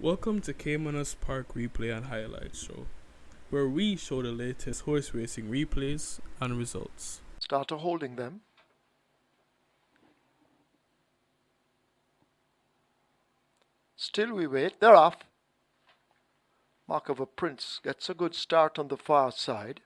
Welcome to Caymanas Park Replay and Highlights Show, where we show the latest horse racing replays and results. Starter holding them. Still we wait. They're off. Mark of a Prince gets a good start on the far side.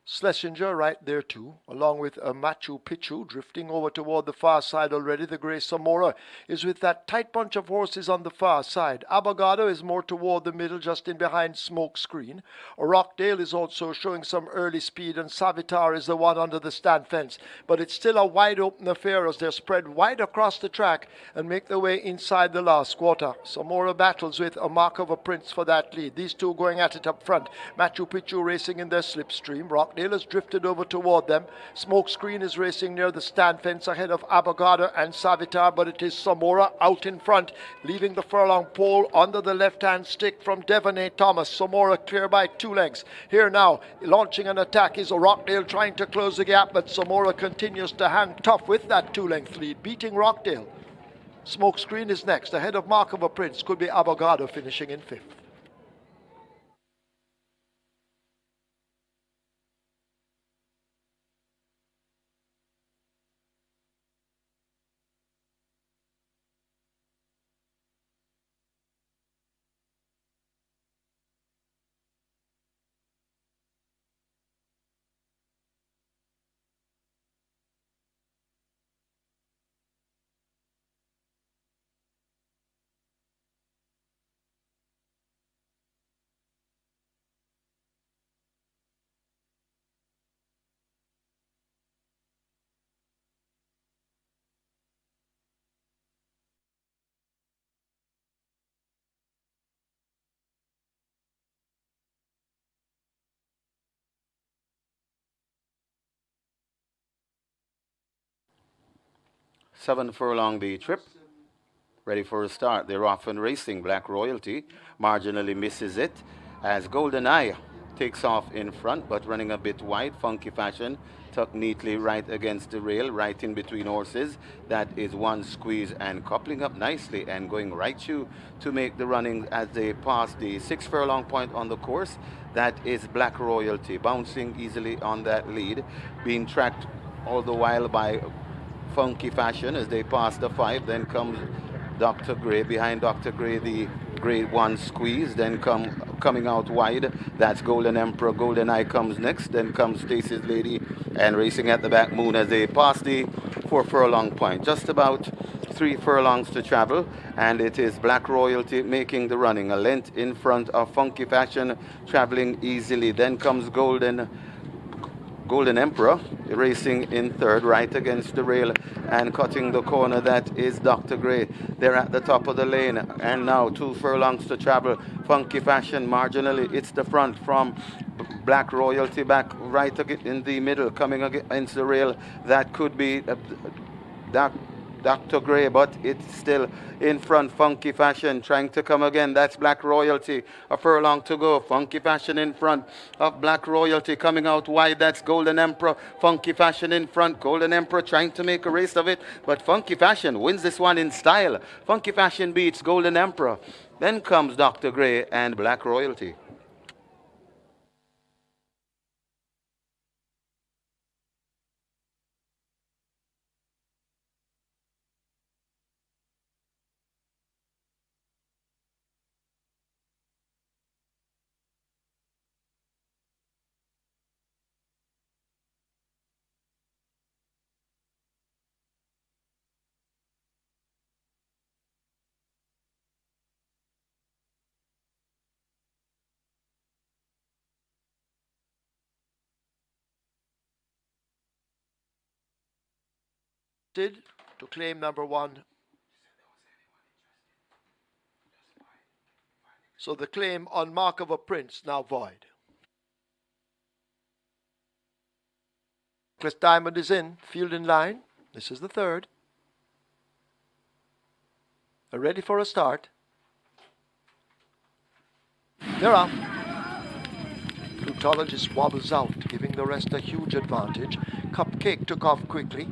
Schlesinger right there too, along with a Machu Picchu drifting over toward the far side already. The Grey Samora is with that tight bunch of horses on the far side. Abogado is more toward the middle, just in behind Smoke Screen. Rockdale is also showing some early speed, and Savitar is the one under the stand fence. But it's still a wide open affair as they're spread wide across the track and make their way inside the last quarter. Samora battles with a Mark of a Prince for that lead. These two going at it up front. Machu Picchu racing in their slipstream. Rockdale has drifted over toward them. Smokescreen is racing near the stand fence ahead of Abogado and Savitar, but it is Samora out in front, leaving the furlong pole under the left-hand stick from Devonay Thomas. Samora clear by 2 lengths. Here now, launching an attack is Rockdale trying to close the gap, but Samora continues to hang tough with that 2-length lead, beating Rockdale. Smokescreen is next, ahead of Mark of a Prince. Could be Abogado finishing in 5th. Seven furlong the trip. Ready for a start. They're off and racing. Black Royalty marginally misses it as Golden Eye takes off in front, but running a bit wide. Funky Fashion tucked neatly right against the rail, right in between horses. That is one squeeze and coupling up nicely and going right through to make the running as they pass the 6 furlong point on the course. That is Black Royalty bouncing easily on that lead, being tracked all the while by Funky Fashion as they pass the 5. Then comes Dr. Gray. Behind Dr. Gray, the grade 1 squeeze. Then coming out wide, that's Golden Emperor. Golden Eye comes next. Then comes Stacy's Lady, and racing at the back, Moon, as they pass the 4 furlong point. Just about 3 furlongs to travel, and it is Black Royalty making the running. A length in front of Funky Fashion, traveling easily. Then comes Golden Emperor racing in 3rd, right against the rail and cutting the corner. That is Dr. Gray. They're at the top of the lane, and now 2 furlongs to travel. Funky Fashion marginally, it's the front from Black Royalty, back right in the middle, coming against the rail. That could be Dr. Gray, but it's still in front. Funky Fashion trying to come again. That's Black Royalty. A furlong to go. Funky Fashion in front of Black Royalty, coming out wide. That's Golden Emperor. Funky Fashion in front. Golden Emperor trying to make a race of it, but Funky Fashion wins this one in style. Funky Fashion beats Golden Emperor. Then comes Dr. Gray and Black Royalty. To claim number 1. So the claim on Mark of a Prince now void. Chris Diamond is in, field in line. This is the 3rd. They're ready for a start. They're off. Flutologist wobbles out, giving the rest a huge advantage. Cupcake took off quickly.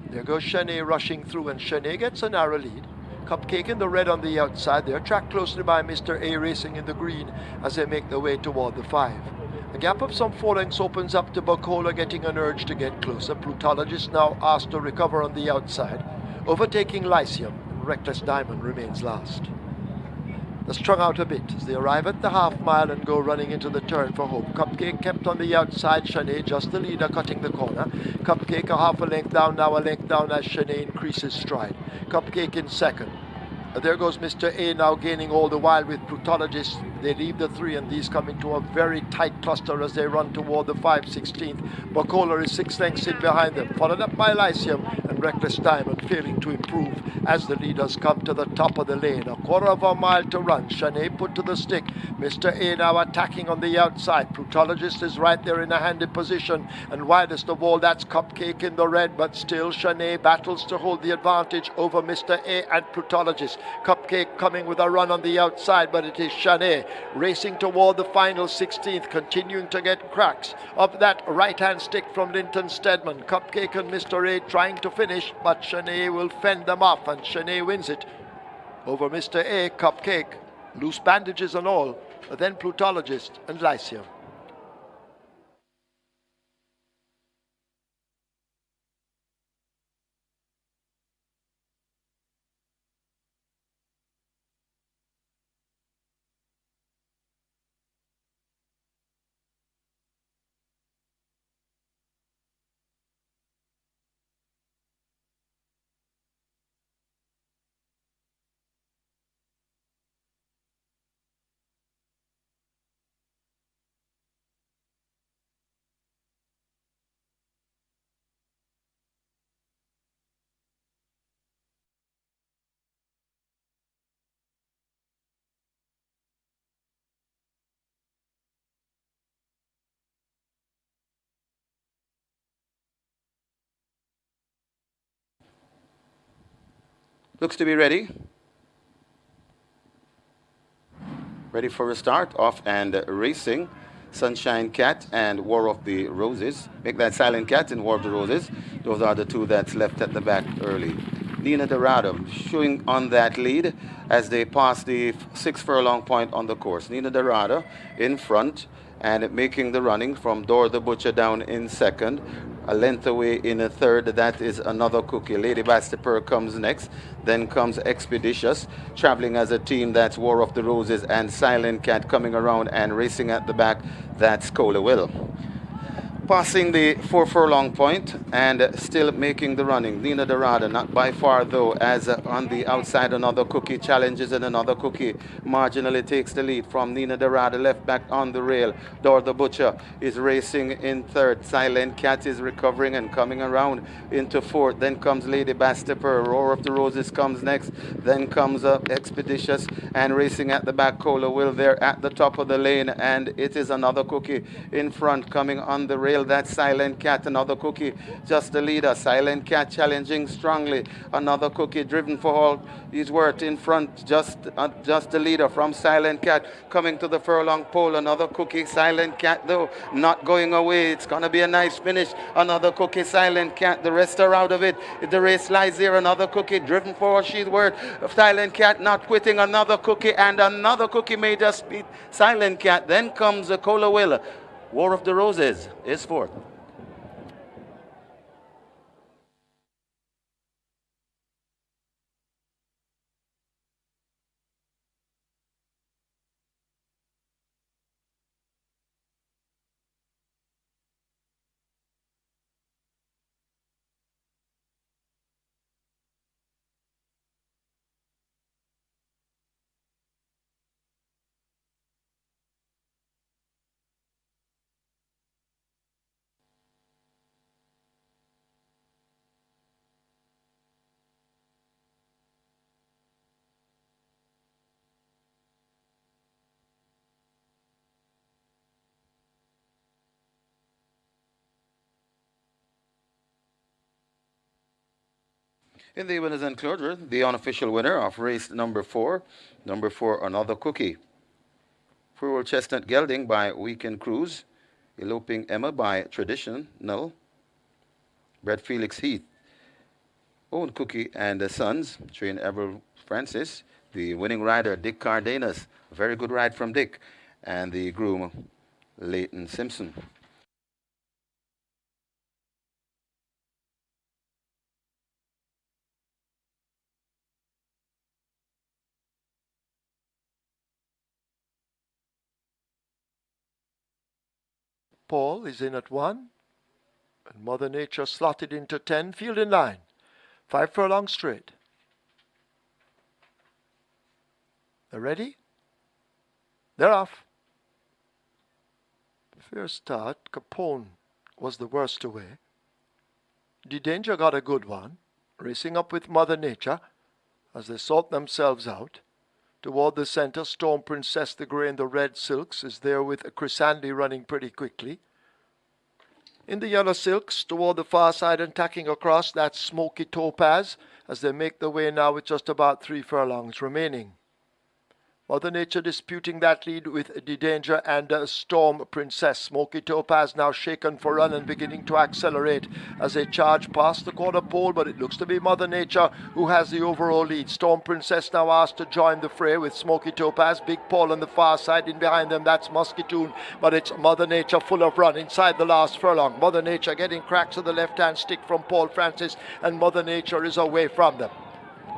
There goes Chenet rushing through, and Chenet gets a narrow lead. Cupcake in the red on the outside. They're tracked closely by Mr. A racing in the green as they make their way toward the 5. A gap of some 4 lengths opens up to Buckola, getting an urge to get closer. Plutologist now asked to recover on the outside, overtaking Lyceum, and Reckless Diamond remains last. They're strung out a bit as they arrive at the half mile and go running into the turn for home. Cupcake kept on the outside, Shanae just the leader cutting the corner. Cupcake a half a length down, now a length down as Shanae increases stride. Cupcake in second. There goes Mr. A now gaining all the while with Plutologist. They leave the 3 and these come into a very tight cluster as they run toward the 5/16th. Buckola is 6 lengths in behind them, followed up by Lyceum and Reckless Diamond failing to improve as the leaders come to the top of the lane. A quarter of a mile to run. Shanae put to the stick. Mr. A now attacking on the outside. Plutologist is right there in a handy position, and widest of all, that's Cupcake in the red, but still Shanae battles to hold the advantage over Mr. A and Plutologist. Cupcake coming with a run on the outside, but it is Shanae racing toward the final 16th, continuing to get cracks of that right-hand stick from Linton Stedman. Cupcake and Mr. A trying to finish, but Shanae will fend them off, and Shanae wins it over Mr. A, Cupcake, loose bandages and all, but then Plutologist and Lyceum. Looks to be ready. Ready for a start. Off and racing. Sunshine Cat and War of the Roses. Make that Silent Cat and War of the Roses. Those are the 2 that's left at the back early. Nina Dorado showing on that lead as they pass the 6 furlong point on the course. Nina Dorado in front and making the running from Dor the Butcher down in second. A length away in a third, that is Another Cookie. Lady Bastipur comes next. Then comes Expeditious. Traveling as a team, that's War of the Roses and Silent Cat coming around and racing at the back, that's Cola Will. Passing the 4 furlong point and still making the running. Nina Dorado, not by far though, as on the outside Another Cookie challenges and Another Cookie marginally takes the lead from Nina Dorado left back on the rail. Dor the Butcher is racing in third. Silent Cat is recovering and coming around into fourth. Then comes Lady Bastipur. Roar of the Roses comes next. Then comes Expeditious and racing at the back. Cola Will there at the top of the lane, and it is Another Cookie in front coming on the rail. That's Silent Cat. Another Cookie just the leader. Silent Cat challenging strongly. Another Cookie driven for all he's worth in front, just the leader from Silent Cat coming to the furlong pole. Another Cookie, Silent Cat though not going away. It's gonna be a nice finish. Another Cookie, Silent Cat, the rest are out of it. The race lies here. Another Cookie driven for all she's worth. Silent Cat not quitting. Another Cookie, and Another Cookie may just beat Silent Cat. Then comes a Cola Will. War of the Roses is fourth. In the winners enclosure, the unofficial winner of race number 4, Another Cookie. Frugal Chestnut Gelding by Weekend Cruise. Eloping Emma by Traditional. Brett Felix Heath. Own Cookie and the Sons. Train Ever Francis. The winning rider, Dick Cardenas. Very good ride from Dick. And the groom, Leighton Simpson. Paul is in at 1. And Mother Nature slotted into 10. Field in line. 5 furlong straight. They're ready? They're off. Fair start. Capone was the worst away. The Danger got a good one, racing up with Mother Nature as they sort themselves out. Toward the center, Storm Princess, the grey and the red silks, is there with Chrysanthi running pretty quickly. In the yellow silks, toward the far side and tacking across, that's Smoky Topaz, as they make their way now with just about 3 furlongs remaining. Mother Nature disputing that lead with the Danger and Storm Princess. Smoky Topaz now shaken for run and beginning to accelerate as they charge past the quarter pole, but it looks to be Mother Nature who has the overall lead. Storm Princess now asked to join the fray with Smoky Topaz. Big Paul on the far side, in behind them that's Muscatoon, but it's Mother Nature full of run inside the last furlong. Mother Nature getting cracks of the left-hand stick from Paul Francis, and Mother Nature is away from them.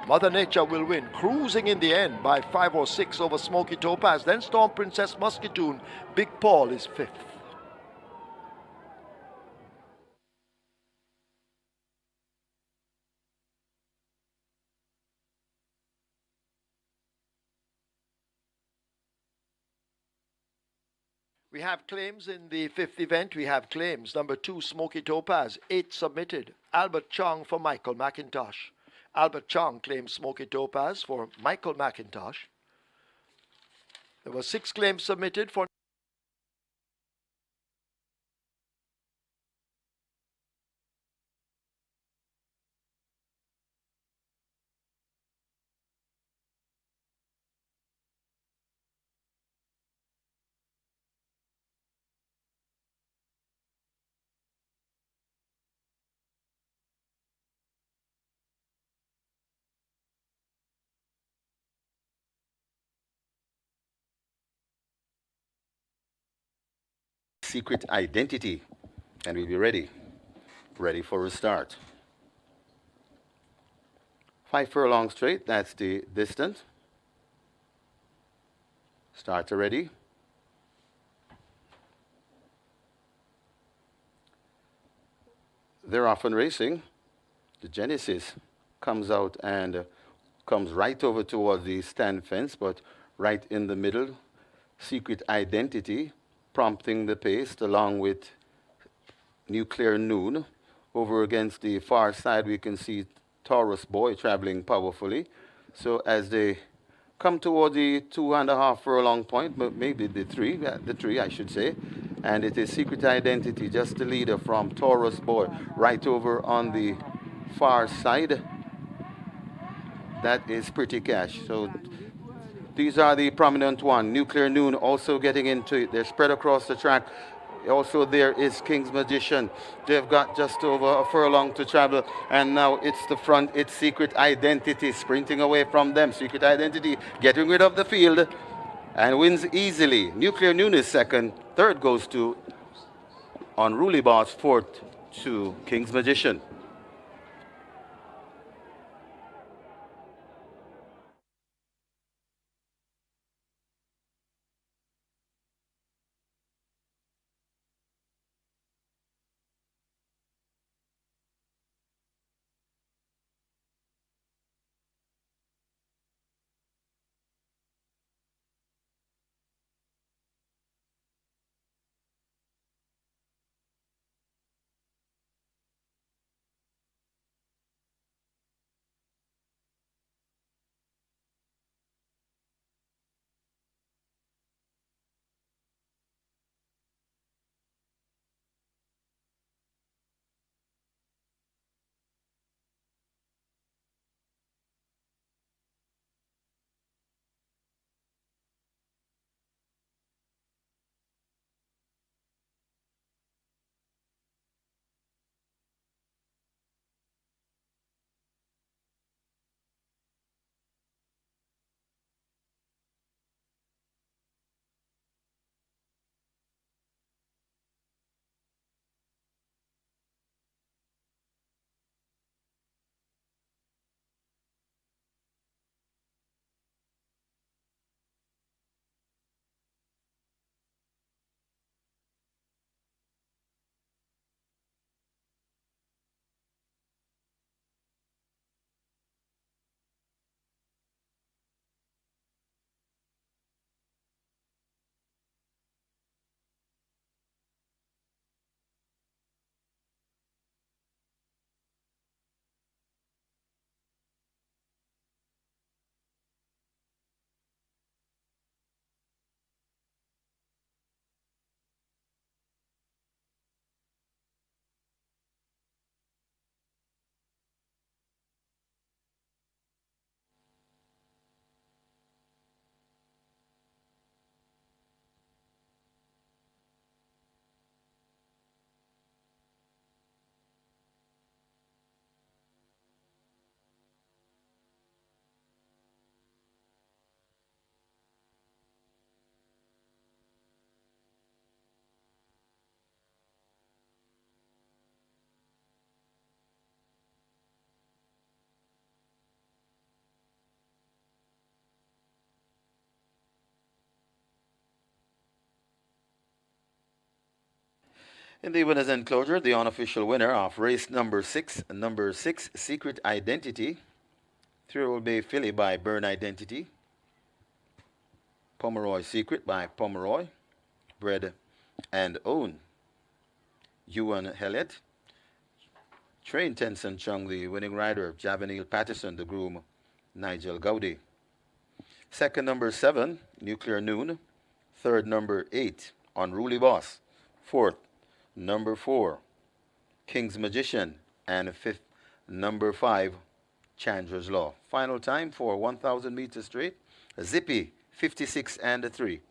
Mother Nature will win, cruising in the end by 5 or 6 over Smoky Topaz. Then Storm Princess, Muscatoon. Big Paul is 5th. We have claims in the 5th event. We have claims. Number 2, Smoky Topaz, 8 submitted. Albert Chong for Michael McIntosh. Albert Chong claims Smoky Topaz for Michael McIntosh. There were 6 claims submitted for Secret Identity. And we'll be ready. Ready for a start. 5 furlong straight, that's the distance. Starter ready. They're off and racing. The Genesis comes out and comes right over towards the stand fence, but right in the middle. Secret Identity prompting the pace along with Nuclear Noon. Over against the far side, we can see Taurus Boy traveling powerfully. So as they come toward the 2.5 furlong point, but maybe the three I should say, and it is Secret Identity, just the leader from Taurus Boy, right over on the far side. That is Pretty Cash. So these are the prominent one. Nuclear Noon also getting into it. They're spread across the track. Also there is King's Magician. They've got just over a furlong to travel. And now it's the front. It's Secret Identity sprinting away from them. Secret Identity getting rid of the field and wins easily. Nuclear Noon is second. Third goes to Unruly Boss. Fourth to King's Magician. In the winner's enclosure, the unofficial winner of race number 6, Secret Identity, 3-year-old Bay Filly by Burn Identity, Pomeroy Secret by Pomeroy, bred and owned Ewan Hellett, trained Tenson Chung, the winning rider, Javanil Patterson, the groom, Nigel Gowdy. Second, number 7, Nuclear Noon. Third, number 8, Unruly Boss. Fourth, number 4, King's Magician. And fifth, number 5, Chandra's Law. Final time for 1,000 meters straight, Zippy, 56 and 3.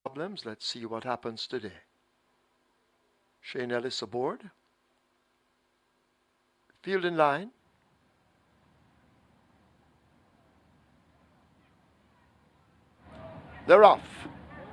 Problems. Let's see what happens today. Shane Ellis aboard. Field in line. They're off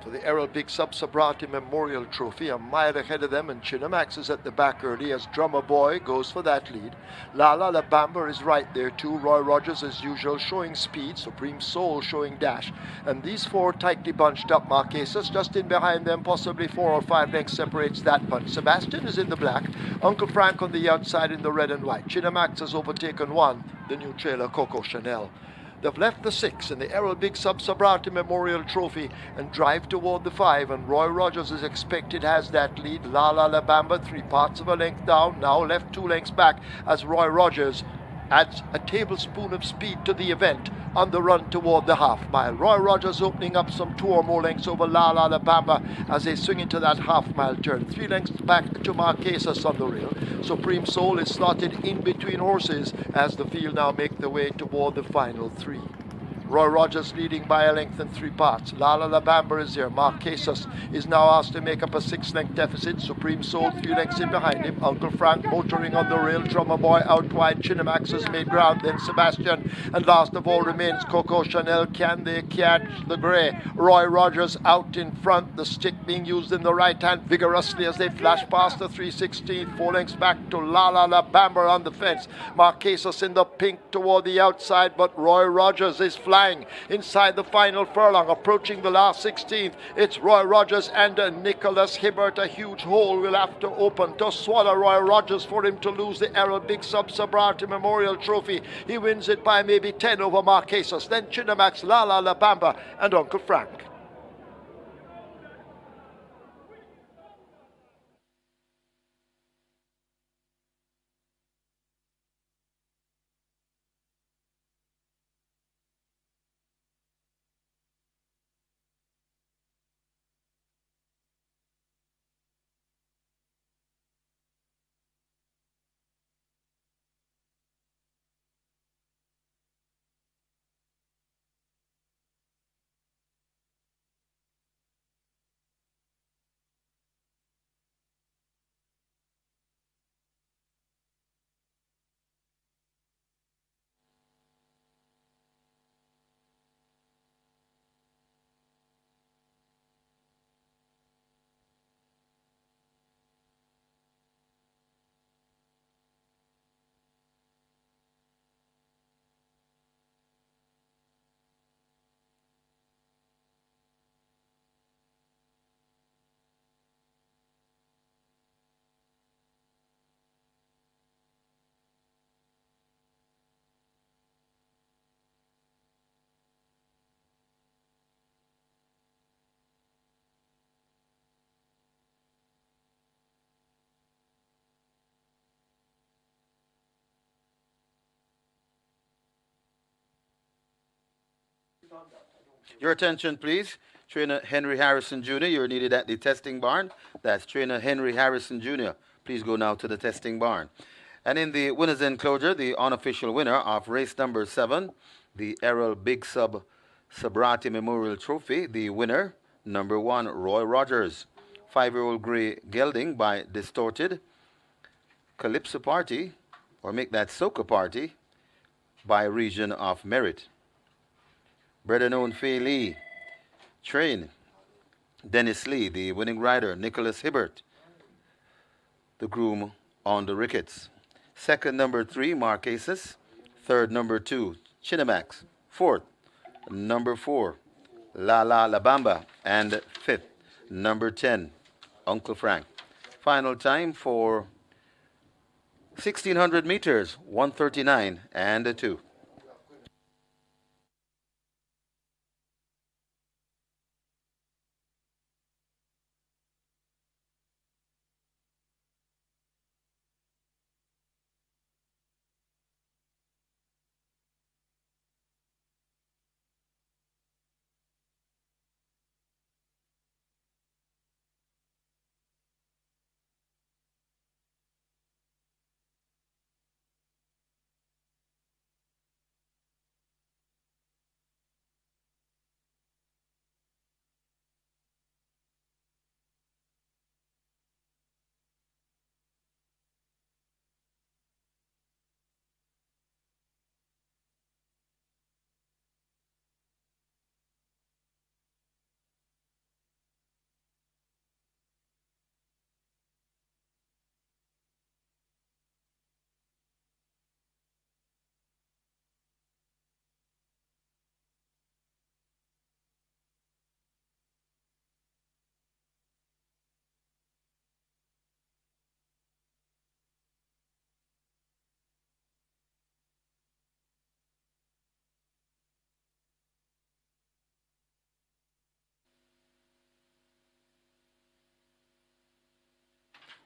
to the Errol Big Sub Sabrati Memorial Trophy. A mile ahead of them, and Chinamax is at the back early as Drummer Boy goes for that lead. Lala La Bamba is right there too. Roy Rogers, as usual, showing speed. Supreme Soul showing dash. And these four tightly bunched up. Marquesas just in behind them, possibly 4 or 5 lengths separates that bunch. Sebastian is in the black. Uncle Frank on the outside in the red and white. Chinamax has overtaken one, the new trailer Coco Chanel. They've left the 6 in the Errol Big Sub Sabrati Memorial Trophy and drive toward the 5, and Roy Rogers is expected has that lead. Lala La Bamba 3 parts of a length down, now left 2 lengths back as Roy Rogers adds a tablespoon of speed to the event on the run toward the half mile. Roy Rogers opening up some 2 or more lengths over Lala La Bamba as they swing into that half mile turn. 3 lengths back to Marquesas on the rail. Supreme Soul is slotted in between horses as the field now make the way toward the final 3. Roy Rogers leading by a length and 3 parts. Lala La Bamba is there. Marquesas is now asked to make up a 6-length deficit. Supreme Soul 3 lengths in behind him. Uncle Frank motoring on the rail. Drummer Boy out wide. Chinamax has made ground. Then Sebastian. And last of all remains Coco Chanel. Can they catch the grey? Roy Rogers out in front. The stick being used in the right hand vigorously as they flash past the 316. 4 lengths back to Lala La Bamba on the fence. Marquesas in the pink toward the outside, but Roy Rogers is flying inside the final furlong, approaching the last 16th. It's Roy Rogers and Nicholas Hibbert. A huge hole will have to open to swallow Roy Rogers for him to lose the Errol Big Sub Sabrati Memorial Trophy. He wins it by maybe 10 over Marquesas, then Chinamax, Lala La Bamba, and Uncle Frank. Your attention, please. Trainer Henry Harrison Jr., you're needed at the testing barn. That's Trainer Henry Harrison Jr. Please go now to the testing barn. And in the winner's enclosure, the unofficial winner of race number 7, the Errol Big Sub Sabrati Memorial Trophy, the winner, number 1, Roy Rogers. 5-year-old Grey Gelding by Distorted. Calypso Party, or Make That Soca Party, by Region of Merit. Better known Fei Lee. Train, Dennis Lee. The winning rider, Nicholas Hibbert. The groom on the Ricketts. Second, number 3, Marquesas. Third, number 2, Chinamax. Fourth, number 4, La La La Bamba. And fifth, number 10, Uncle Frank. Final time for 1600 meters, 139 and a 2.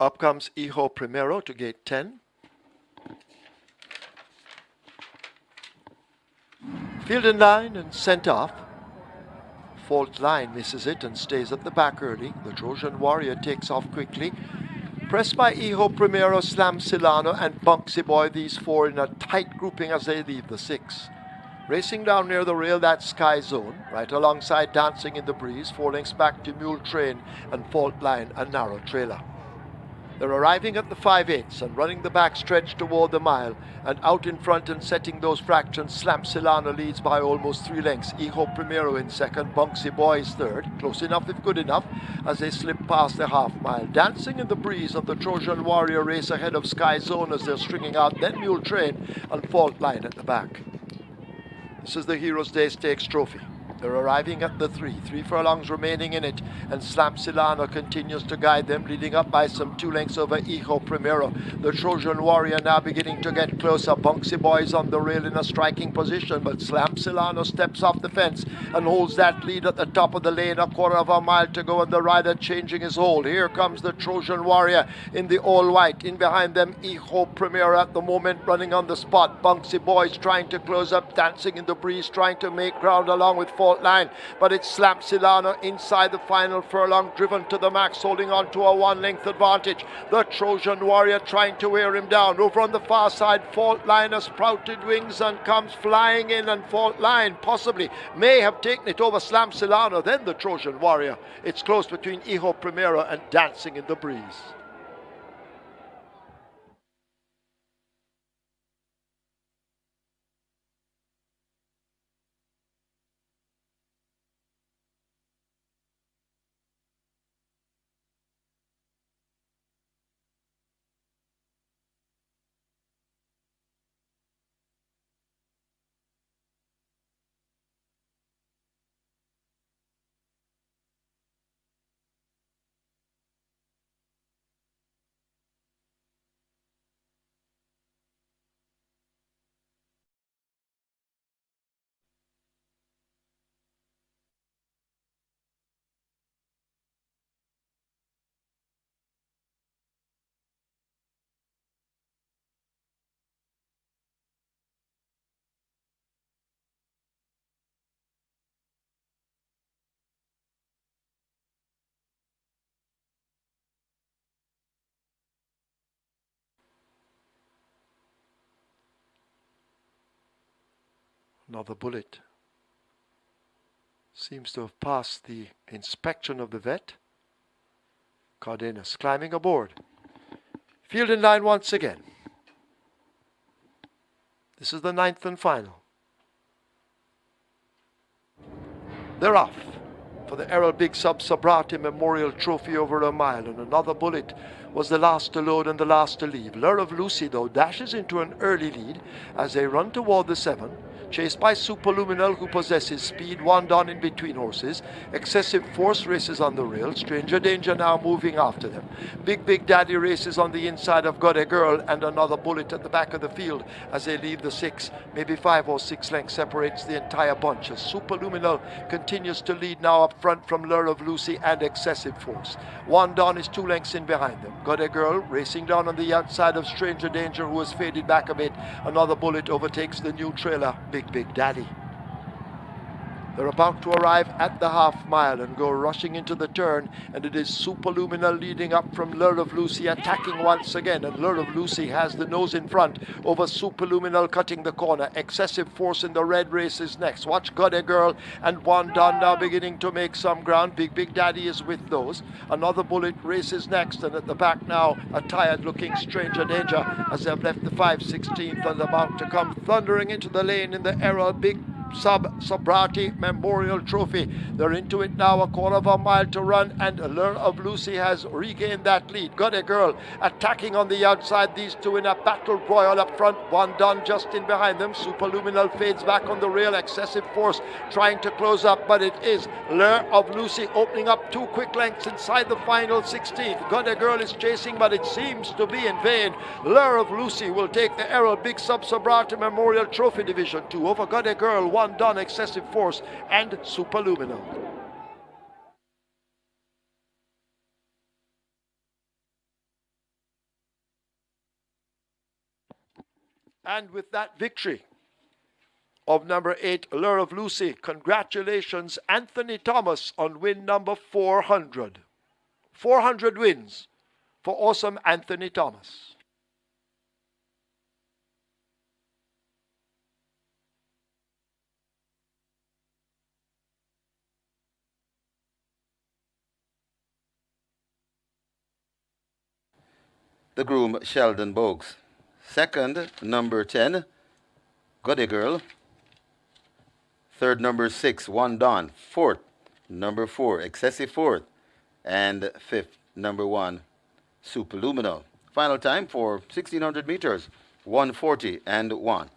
Up comes Hijo Primero to gate 10. Field in line and sent off. Fault line misses it and stays at the back early. The Trojan Warrior takes off quickly. Pressed by Hijo Primero, Slam Silano, and Bunksy Boy, these four in a tight grouping as they leave the 6. Racing down near the rail, that's Sky Zone, right alongside Dancing in the Breeze, 4 lengths back to Mule Train and Fault Line, a narrow trailer. They're arriving at the 5/8 and running the back stretch toward the mile, and out in front and setting those fractions, Slam Silano leads by almost 3 lengths. Hijo Primero in second, Bunksy Boy is third, close enough if good enough, as they slip past the half mile. Dancing in the Breeze of the Trojan Warrior race ahead of Sky Zone as they're stringing out, then Mule Train and Fault Line at the back. This is the Heroes Day Stakes Trophy. They're arriving at the 3 furlongs remaining in it, and Slam Silano continues to guide them, leading up by some 2 lengths over Hijo Primero. The Trojan Warrior now beginning to get closer. Bunksy Boy is on the rail in a striking position, but Slam Silano steps off the fence and holds that lead at the top of the lane. A quarter of a mile to go, and the rider changing his hold. Here comes the Trojan Warrior in the all-white. In behind them, Hijo Primero at the moment running on the spot. Bunksy Boy is trying to close up, Dancing in the Breeze, trying to make ground along with Fault Line, but it's Slam Silano inside the final furlong, driven to the max, holding on to a 1-length advantage. The Trojan Warrior trying to wear him down. Over on the far side, Fault Line has sprouted wings and comes flying in, and Fault Line possibly may have taken it over Slam Silano, then the Trojan Warrior. It's close between Hijo Primero and Dancing in the Breeze. Another bullet. Seems to have passed the inspection of the vet. Cardenas climbing aboard. Field in line once again. This is the 9th and final. They're off for the Errol Big Sub Sabrati Memorial Trophy over a mile, and another bullet was the last to load and the last to leave. Lure of Lucy, though, dashes into an early lead as they run toward the 7, chased by Superluminal, who possesses speed, one down in between horses. Excessive Force races on the rail. Stranger Danger now moving after them. Big Daddy races on the inside of Got a Girl, and another bullet at the back of the field as they leave the 6. Maybe 5 or 6 lengths separates the entire bunch as Superluminal continues to lead now up front from Lure of Lucy and Excessive Force. One down is 2 lengths in behind them. Got a Girl racing down on the outside of Stranger Danger, who has faded back a bit. Another bullet overtakes the new trailer, Big Daddy. They're about to arrive at the half mile and go rushing into the turn, and it is Superluminal leading up from Lure of Lucy, attacking once again, and Lure of Lucy has the nose in front over Superluminal cutting the corner. Excessive Force in the red races next. Watch Got a Girl and One Don now beginning to make some ground. Big Daddy is with those. Another bullet races next, and at the back now a tired looking Stranger Danger as they've left the 5/16th and about to come thundering into the lane in the Errol Big Sub Sabrati Memorial Trophy. They're into it now, a quarter of a mile to run, and Lure of Lucy has regained that lead. Got a Girl attacking on the outside, these two in a battle royal up front. One done just in behind them. Superluminal fades back on the rail. Excessive Force trying to close up, but it is Lure of Lucy opening up 2 quick lengths inside the final 16th. Got a Girl is chasing, but it seems to be in vain. Lure of Lucy will take the Errol Big Sub Sabrati Memorial Trophy Division 2 over Got a Girl, One Done, Excessive Force, and Superluminal. And with that victory of number 8, Lure of Lucy, congratulations Anthony Thomas on win number 400. 400 wins for awesome Anthony Thomas. The groom, Sheldon Bogues. Second, number 10, Got a Girl. Third, number 6, One Don. Fourth, number 4, Excessive Force. And fifth, number 1, Superluminal. Final time for 1600 meters, 1:40 and 1.